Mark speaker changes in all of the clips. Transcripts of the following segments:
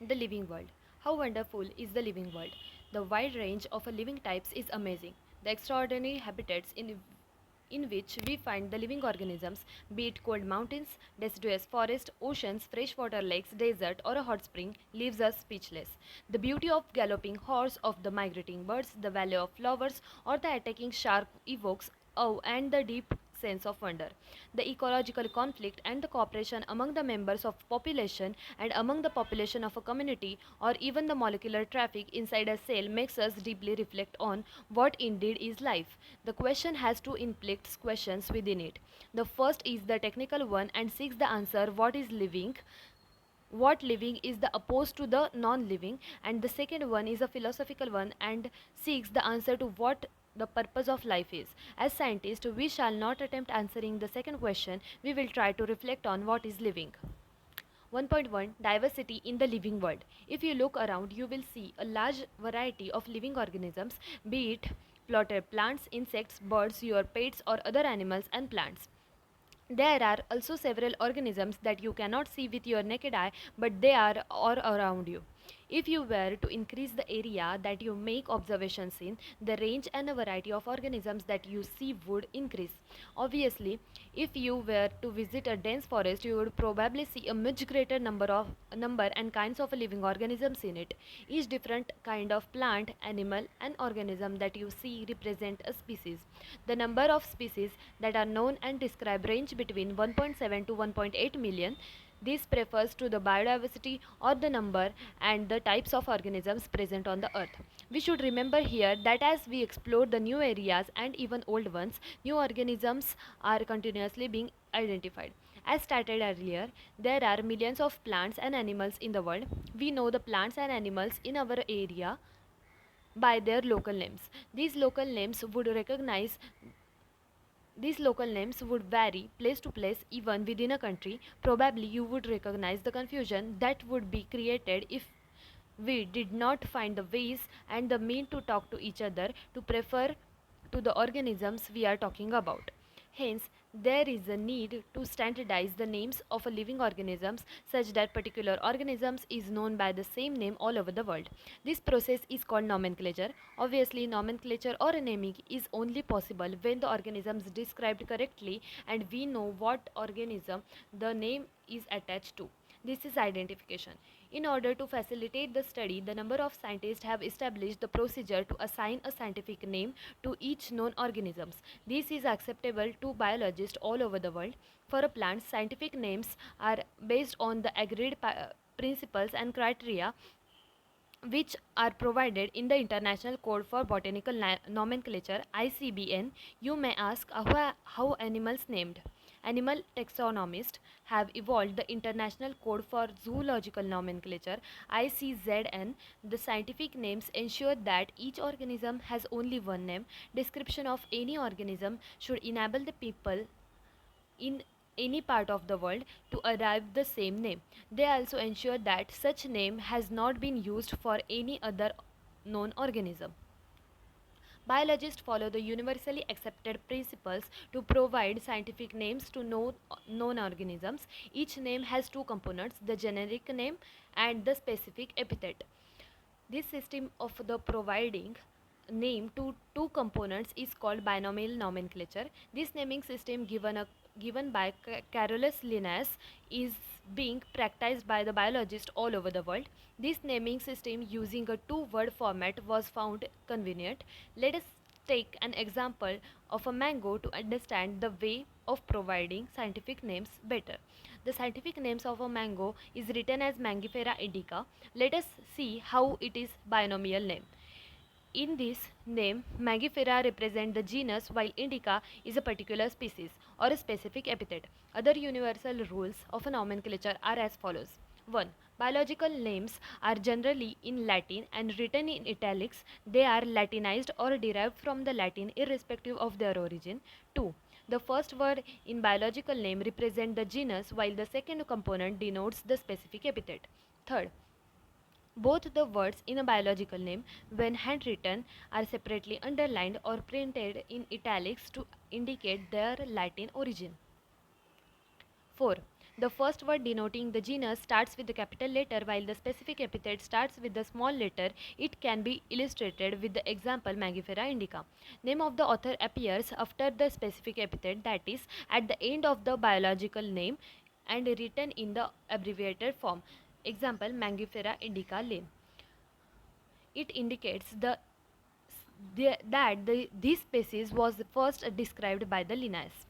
Speaker 1: The living world. How wonderful is the living world? The wide range of living types is amazing. The extraordinary habitats in which we find the living organisms, be it cold mountains, deciduous forest, oceans, freshwater lakes, desert, or a hot spring, leaves us speechless. The beauty of galloping horse, of the migrating birds, the valley of flowers, or the attacking shark evokes awe and the deep sense of wonder. The ecological conflict and the cooperation among the members of population and among the population of a community or even the molecular traffic inside a cell makes us deeply reflect on what indeed is life. The question has two implicit questions within it. The first is the technical one and seeks the answer what is living, what living is the opposed to the non-living, and the second one is a philosophical one and seeks the answer to what the purpose of life is. As scientists, we shall not attempt answering the second question, we will try to reflect on what is living. 1.1 Diversity in the living world. If you look around, you will see a large variety of living organisms, be it plotted plants, insects, birds, your pets, or other animals and plants. There are also several organisms that you cannot see with your naked eye, but they are all around you. If you were to increase the area that you make observations in, the range and the variety of organisms that you see would increase. Obviously, if you were to visit a dense forest, you would probably see a much greater number and kinds of living organisms in it. Each different kind of plant, animal, and organism that you see represent a species. The number of species that are known and described range between 1.7 to 1.8 million. This refers to the biodiversity or the number and the types of organisms present on the earth. We should remember here that as we explore the new areas and even old ones, new organisms are continuously being identified. As stated earlier, there are millions of plants and animals in the world. We know the plants and animals in our area by their local names. These local names would vary place to place even within a country. Probably you would recognize the confusion that would be created if we did not find the ways and the mean to talk to each other to prefer to the organisms we are talking about. Hence, there is a need to standardize the names of a living organisms such that particular organisms is known by the same name all over the world. This process is called nomenclature. Obviously, nomenclature or naming is only possible when the organism is described correctly and we know what organism the name is attached to. This is identification. In order to facilitate the study, the number of scientists have established the procedure to assign a scientific name to each known organisms. This is acceptable to biologists all over the world. For a plant, scientific names are based on the agreed principles and criteria which are provided in the International Code for Botanical Nomenclature (ICBN). You may ask how animals named. Animal taxonomists have evolved the International Code for Zoological Nomenclature (ICZN). The scientific names ensure that each organism has only one name. Description of any organism should enable the people in any part of the world to arrive the same name. They also ensure that such name has not been used for any other known organism. Biologists follow the universally accepted principles to provide scientific names to known organisms. Each name has two components, the generic name and the specific epithet. This system of the providing name to two components is called binomial nomenclature. This naming system given by Carolus Linnaeus is being practiced by the biologists all over the world. This naming system using a two-word format was found convenient. Let us take an example of a mango to understand the way of providing scientific names better. The scientific names of a mango is written as Mangifera indica. Let us see how it is binomial name. In this name, Mangifera represent the genus while Indica is a particular species or a specific epithet. Other universal rules of a nomenclature are as follows. 1. Biological names are generally in Latin and written in italics. They are Latinized or derived from the Latin irrespective of their origin. 2. The first word in biological name represents the genus while the second component denotes the specific epithet. Third, both the words in a biological name, when handwritten, are separately underlined or printed in italics to indicate their Latin origin. 4. The first word denoting the genus starts with the capital letter while the specific epithet starts with the small letter. It can be illustrated with the example Mangifera indica. Name of the author appears after the specific epithet, that is at the end of the biological name, and written in the abbreviated form. Example Mangifera indica Linn. It indicates this species was first described by the Linnaeus.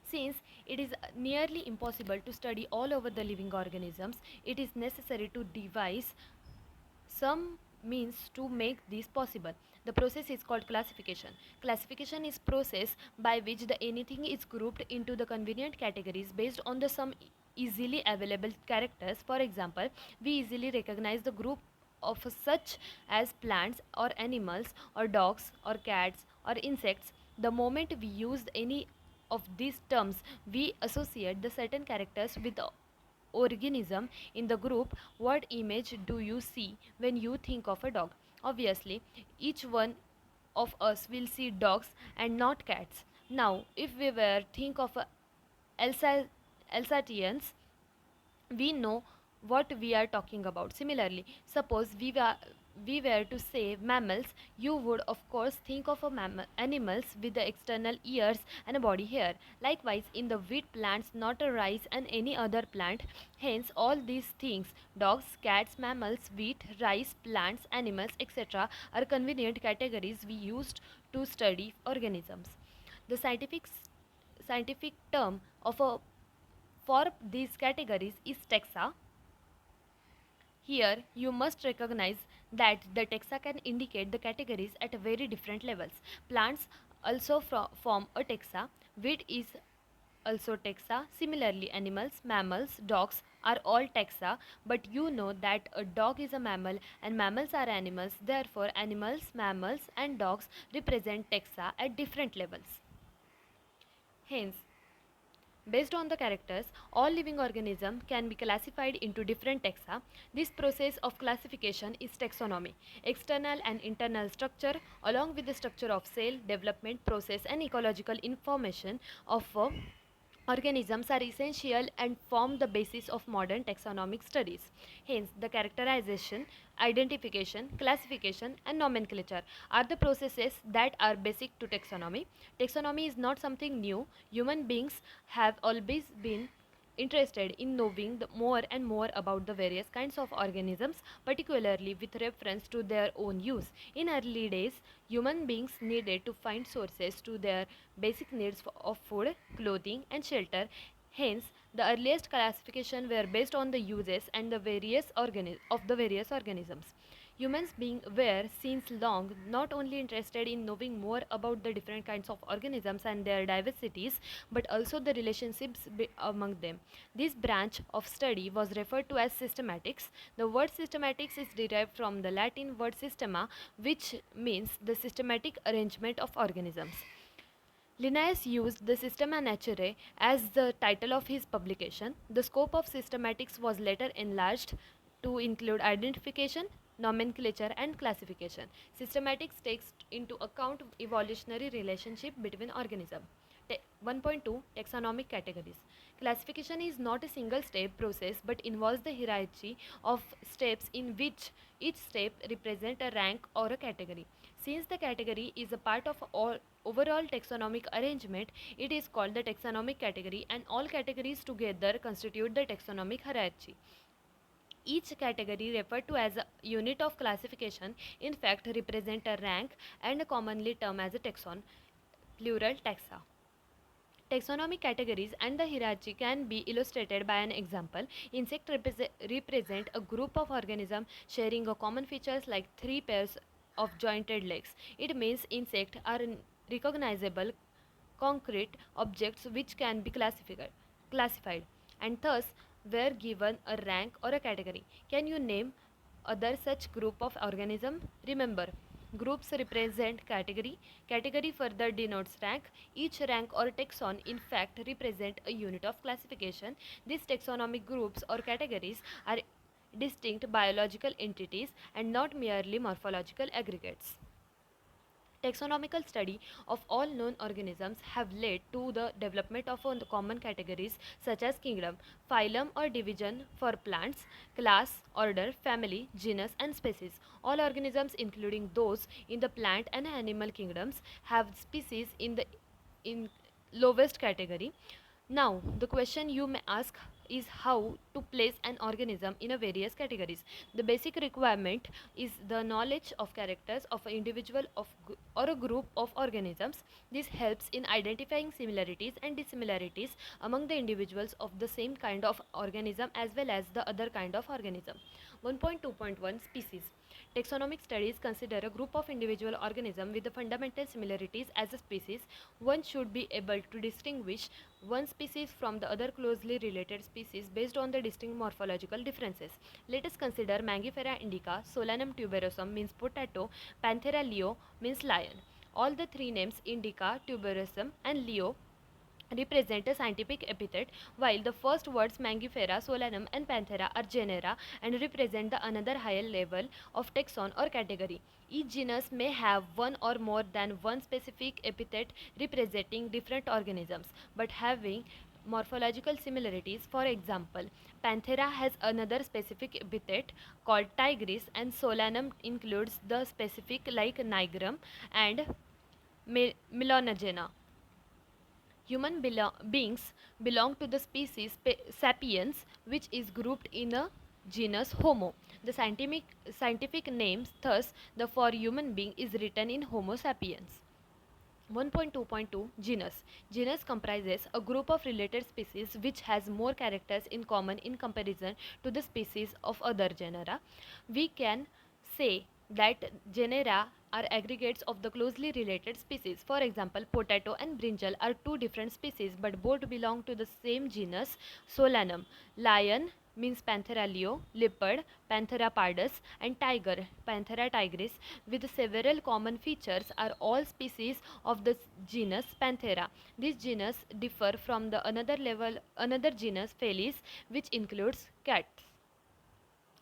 Speaker 1: Since it is nearly impossible to study all over the living organisms, it is necessary to devise some means to make this possible. The process is called classification. Classification is process by which the anything is grouped into the convenient categories based on the some easily available characters. For example, we easily recognize the group of such as plants or animals or dogs or cats or insects. The moment we use any of these terms, we associate the certain characters with the organism in the group. What image do you see when you think of a dog? Obviously, each one of us will see dogs and not cats. Now, if we were think of a Alsatians, we know what we are talking about. Similarly, suppose we were to say mammals, you would of course think of a animals with the external ears and a body hair. Likewise, in the wheat plants, not a rice and any other plant. Hence, all these things, dogs, cats, mammals, wheat, rice, plants, animals, etc., are convenient categories we used to study organisms. The scientific term of a for these categories is taxa. Here, you must recognize that the taxa can indicate the categories at very different levels. Plants also form a taxa. Wheat is also taxa. Similarly, animals, mammals, dogs are all taxa, but you know that a dog is a mammal and mammals are animals. Therefore, animals, mammals, and dogs represent taxa at different levels. Hence, based on the characters, all living organisms can be classified into different taxa. This process of classification is taxonomy. External and internal structure, along with the structure of cell, development process, and ecological information of organisms are essential and form the basis of modern taxonomic studies. Hence, the characterization, identification, classification, and nomenclature are the processes that are basic to taxonomy. Taxonomy is not something new. Human beings have always been interested in knowing more and more about the various kinds of organisms, particularly with reference to their own use. In early days, human beings needed to find sources to their basic needs of food, clothing, and shelter. Hence, the earliest classification were based on the uses and the various organisms. Humans being were since long not only interested in knowing more about the different kinds of organisms and their diversities, but also the relationships among them. This branch of study was referred to as systematics. The word systematics is derived from the Latin word systema, which means the systematic arrangement of organisms. Linnaeus used the Systema Naturae as the title of his publication. The scope of systematics was later enlarged to include identification, nomenclature, and classification. Systematics takes into account evolutionary relationship between organisms. 1.2 Taxonomic categories. Classification is not a single step process but involves the hierarchy of steps in which each step represents a rank or a category. Since the category is a part of overall taxonomic arrangement, it is called the taxonomic category, and all categories together constitute the taxonomic hierarchy. Each category, referred to as a unit of classification, in fact represent a rank and commonly termed as a taxon, plural taxa. Taxonomic categories and the hierarchy can be illustrated by an example. Insect represent a group of organisms sharing a common features like three pairs of jointed legs. It means insects are recognizable concrete objects which can be classified and thus were given a rank or a category. Can you name other such group of organism? Remember, groups represent category. Category further denotes rank. Each rank or taxon in fact represent a unit of classification. These taxonomic groups or categories are distinct biological entities and not merely morphological aggregates. Taxonomical study of all known organisms have led to the development of common categories such as kingdom, phylum or division for plants, class, order, family, genus and species. All organisms including those in the plant and animal kingdoms have species in lowest category. Now, the question you may ask is how to place an organism in a various categories. The basic requirement is the knowledge of characters of an individual or a group of organisms. This helps in identifying similarities and dissimilarities among the individuals of the same kind of organism as well as the other kind of organism. 1.2.1 Species. Taxonomic studies consider a group of individual organisms with the fundamental similarities as a species. One should be able to distinguish one species from the other closely related species based on the distinct morphological differences. Let us consider Mangifera indica, Solanum tuberosum means potato, Panthera leo means lion. All the three names indica, tuberosum and leo represent a scientific epithet, while the first words Mangifera, Solanum, and Panthera are genera and represent the another higher level of taxon or category. Each genus may have one or more than one specific epithet representing different organisms, but having morphological similarities. For example, Panthera has another specific epithet called tigris, and Solanum includes the specific like nigrum and Melanogena. Beings belong to the species Sapiens, which is grouped in a genus Homo. The scientific name, thus, the for human being is written in Homo sapiens. 1.2.2 Genus. Genus comprises a group of related species which has more characters in common in comparison to the species of other genera. We can say that genera are aggregates of the closely related species. For example, potato and brinjal are two different species but both belong to the same genus Solanum. Lion means Panthera leo, leopard Panthera pardus, and tiger Panthera tigris with several common features are all species of the genus Panthera. This genus differ from the another genus Felis, which includes cats.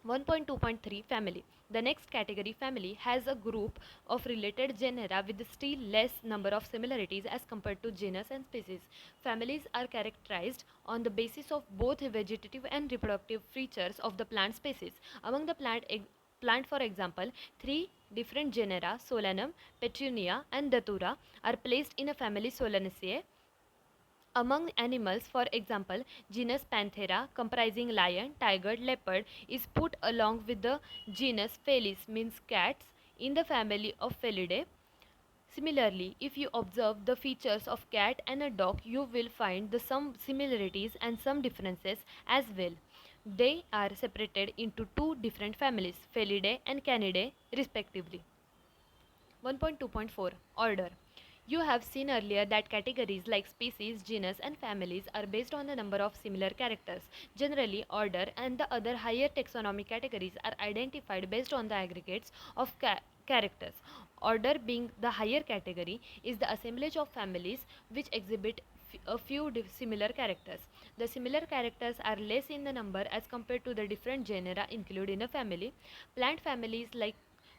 Speaker 1: 1.2.3 Family. The next category, family, has a group of related genera with still less number of similarities as compared to genus and species. Families are characterized on the basis of both vegetative and reproductive features of the plant species. Among the plant, for example, three different genera, Solanum, Petunia, and Datura, are placed in a family Solanaceae. Among animals, for example, genus Panthera, comprising lion, tiger, leopard, is put along with the genus Felis, means cats, in the family of Felidae. Similarly, if you observe the features of cat and a dog, you will find some similarities and some differences as well. They are separated into two different families, Felidae and Canidae, respectively. 1.2.4 Order. You have seen earlier that categories like species, genus, and families are based on the number of similar characters. Generally, order and the other higher taxonomic categories are identified based on the aggregates of characters. Order, being the higher category, is the assemblage of families which exhibit a few similar characters. The similar characters are less in the number as compared to the different genera included in a family. Plant families like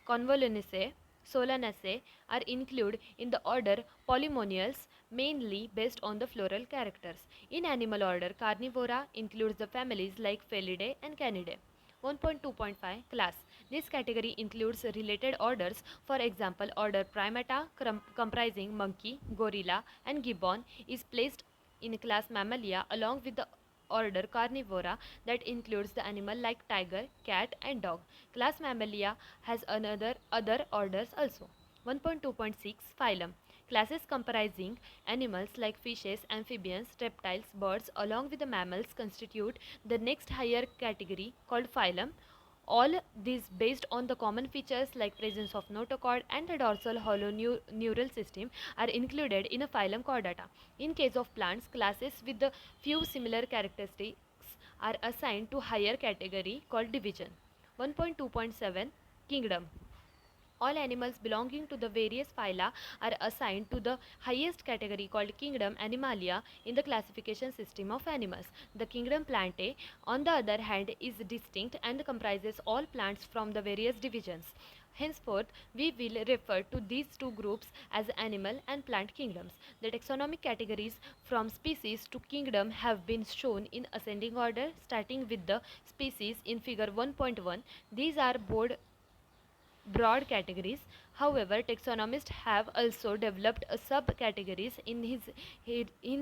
Speaker 1: Convolvulaceae, Solanaceae are included in the order Polemoniales, mainly based on the floral characters. In animal order, Carnivora includes the families like Felidae and Canidae. 1.2.5 Class. This category includes related orders. For example, order Primata, comprising monkey, gorilla, and gibbon, is placed in class Mammalia along with the order Carnivora that includes the animal like tiger, cat, and dog. Class Mammalia has another other orders also. 1.2.6 Phylum. Classes comprising animals like fishes, amphibians, reptiles, birds, along with the mammals constitute the next higher category called phylum. All these based on the common features like presence of notochord and the dorsal hollow neural system are included in a phylum Chordata. In case of plants, classes with the few similar characteristics are assigned to higher category called division. 1.2.7 Kingdom. All animals belonging to the various phyla are assigned to the highest category called kingdom Animalia in the classification system of animals. The kingdom Plantae, on the other hand, is distinct and comprises all plants from the various divisions. Henceforth, we will refer to these two groups as animal and plant kingdoms. The taxonomic categories from species to kingdom have been shown in ascending order, starting with the species in figure 1.1. These are broad categories. However, taxonomists have also developed a subcategories in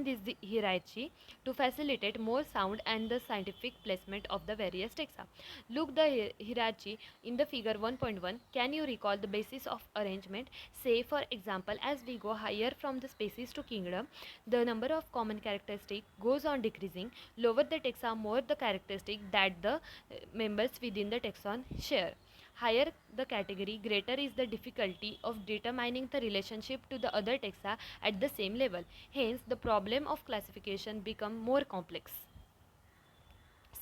Speaker 1: this hierarchy to facilitate more sound and the scientific placement of the various taxa. Look the hierarchy in the figure 1.1. Can you recall the basis of arrangement? Say for example, as we go higher from the species to kingdom, the number of common characteristic goes on decreasing. Lower the taxa, more the characteristic that the members within the taxon share. Higher the category, greater is the difficulty of determining the relationship to the other taxa at the same level. Hence, the problem of classification become more complex.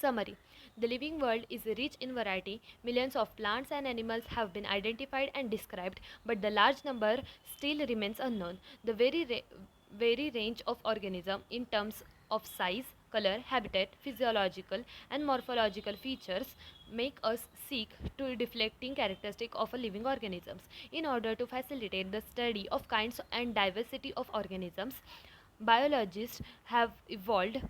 Speaker 1: Summary. The living world is rich in variety. Millions of plants and animals have been identified and described, but the large number still remains unknown. The very range of organism in terms of size, color, habitat, physiological and morphological features make us seek to deflecting characteristic of a living organisms. In order to facilitate the study of kinds and diversity of organisms, biologists have evolved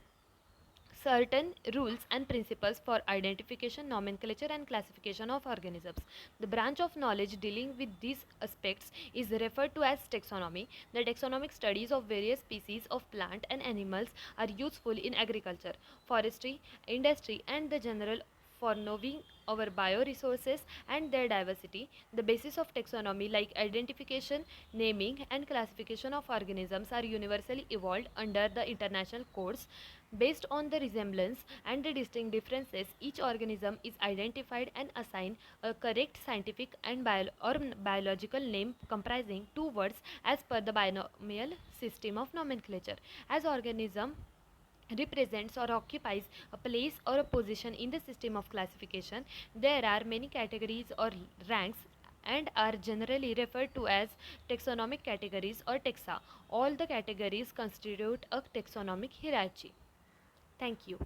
Speaker 1: certain rules and principles for identification, nomenclature, and classification of organisms. The branch of knowledge dealing with these aspects is referred to as taxonomy. The taxonomic studies of various species of plant and animals are useful in agriculture, forestry, industry, and the general for knowing our bioresources and their diversity. The basis of taxonomy, like identification, naming, and classification of organisms, are universally evolved under the international codes. Based on the resemblance and the distinct differences, each organism is identified and assigned a correct scientific and biological name comprising two words as per the binomial system of nomenclature. As organism represents or occupies a place or a position in the system of classification, there are many categories or ranks and are generally referred to as taxonomic categories or taxa. All the categories constitute a taxonomic hierarchy. Thank you.